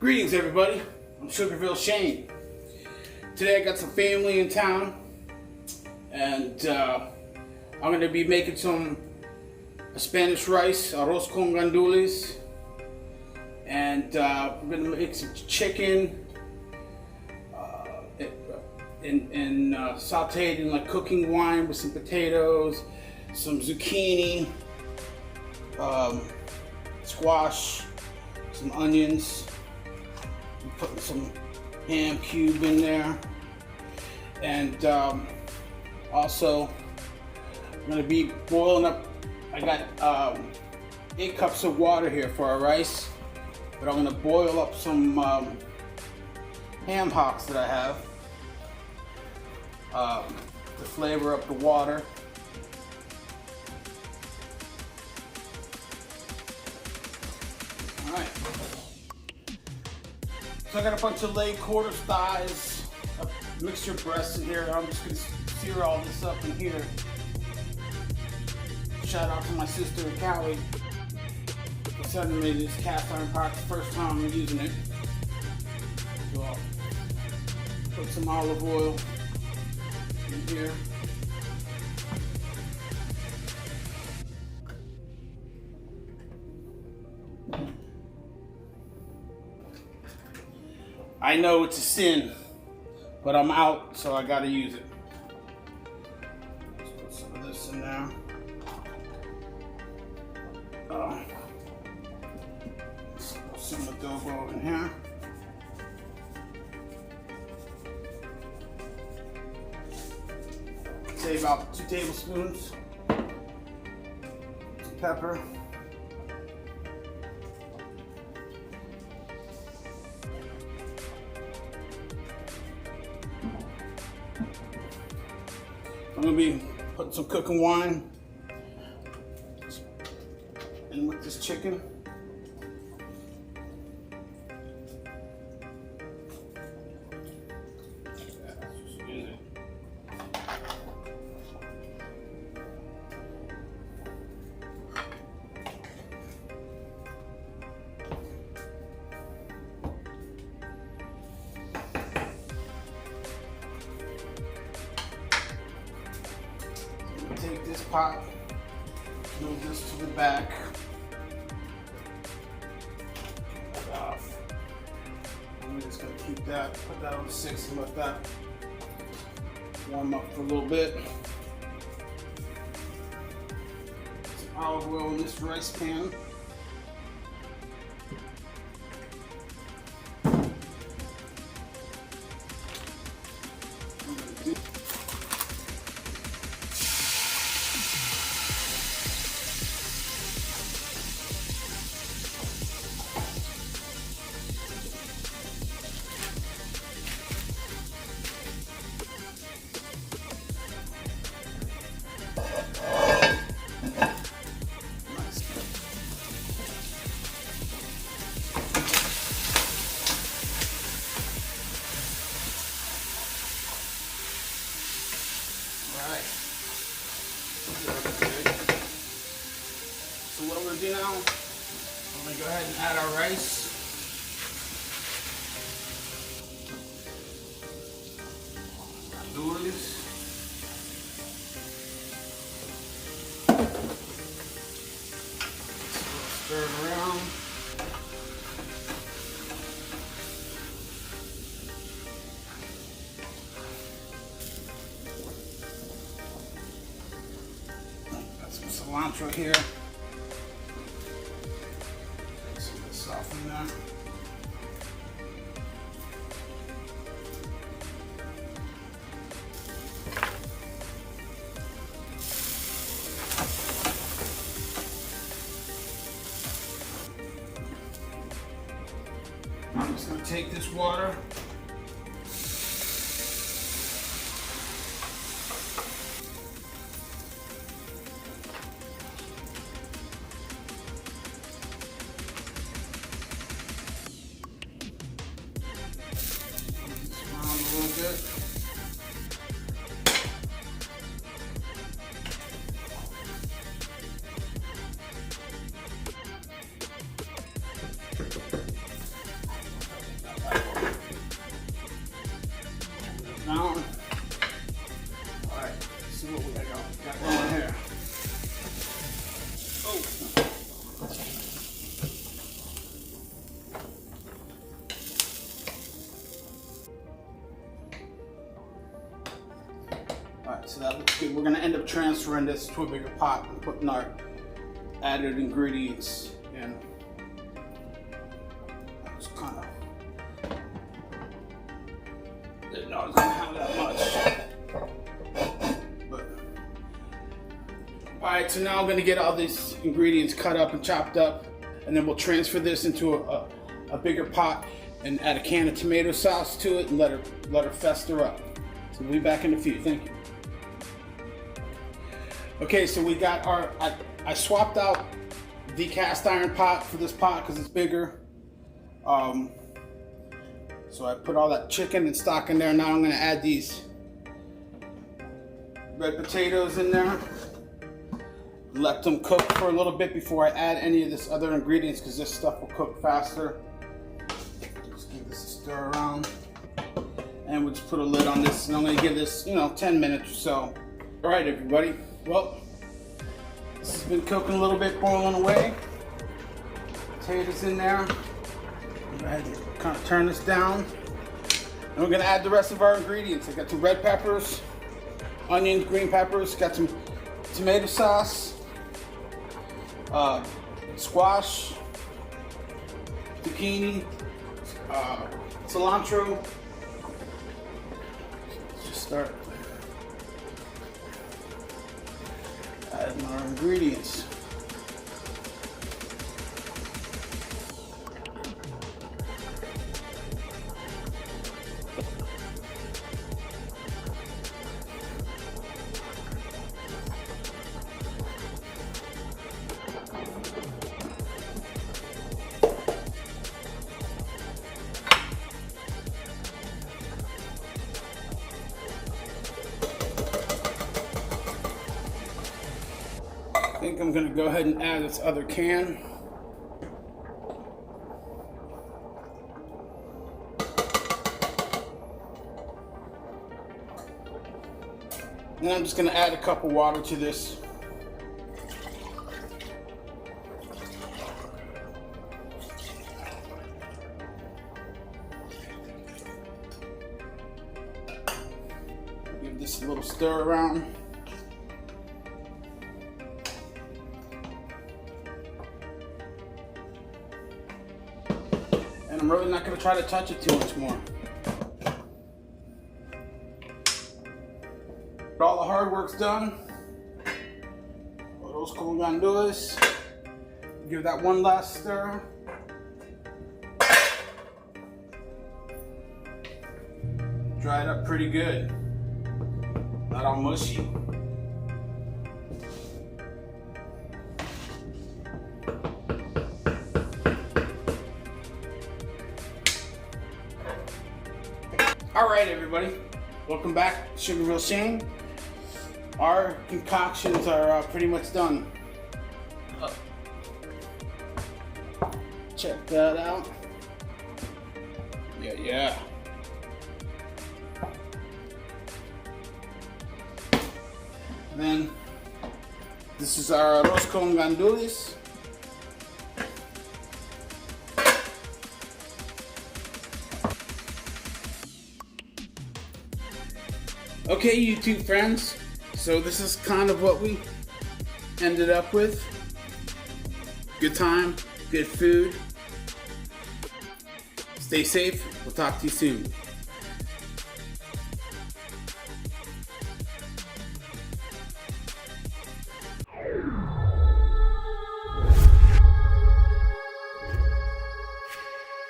Greetings everybody, I'm Sugarville Shane. Today I got some family in town and I'm going to be making some Spanish rice, Arroz Con Gandules, and I'm going to make some chicken and sauteed in like cooking wine with some potatoes, some zucchini, squash, some onions. I'm putting some ham cube in there, and also I'm going to be boiling up. I got 8 cups of water here for our rice, but I'm going to boil up some Ham Hocks that I have to flavor up the water. All right. So I got a bunch of leg quarters, thighs, mixture breasts in here. I'm just going to sear all this up in here. Shout out to my sister Callie for sending me this cast iron pot. The first time I'm using it. So I'll put some olive oil in here. I know it's a sin, but I'm out, so I gotta use it. Let's put some of this in there. Some adobo in here. Say about 2 tablespoons. Some pepper. I'm going to be putting some cooking wine in with this chicken. Take this pot, move this to the back. I'm just going to keep that, put that on 6 and let that warm up for a little bit. Some olive oil in this rice pan. So what I'm going to do now, I'm going to go ahead and add our rice. Gandules. Stir it around. Got some cilantro here. Soften that. I'm just going to take this water. A little bit. good. We're gonna end up transferring this to a bigger pot and putting our added ingredients in. Just kind of didn't know I was gonna have that much. But all right, so now I'm gonna get all these ingredients cut up and chopped up, and then we'll transfer this into a bigger pot and add a can of tomato sauce to it and let her fester up. So we'll be back in a few. Thank you. Okay, so we got our, I swapped out the cast iron pot for this pot because it's bigger. So I put all that chicken and stock in there. Now I'm gonna add these red potatoes in there. Let them cook for a little bit before I add any of this other ingredients because this stuff will cook faster. Just give this a stir around. And we'll just put a lid on this, and I'm gonna give this, 10 minutes or so. All right, everybody. Well, this has been cooking a little bit, boiling away. Potatoes in there. Go ahead and kind of turn this down. And we're gonna add the rest of our ingredients. I got some red peppers, onions, green peppers, got some tomato sauce, squash, zucchini, cilantro. Let's just start adding our ingredients. I think I'm gonna go ahead and add this other can. And I'm just gonna add a cup of water to this. Give this a little stir around. I'm really not going to try to touch it too much more. But all the hard work's done. Arroz Con Gandules. Give that one last stir. Dry it up pretty good. Not all mushy. All right, everybody, welcome back to Sugarville Shane. Our concoctions are pretty much done. Check that out. Yeah. And then this is our Arroz Con Gandules. Okay, YouTube friends, so this is kind of what we ended up with. Good time, good food. Stay safe. We'll talk to you soon.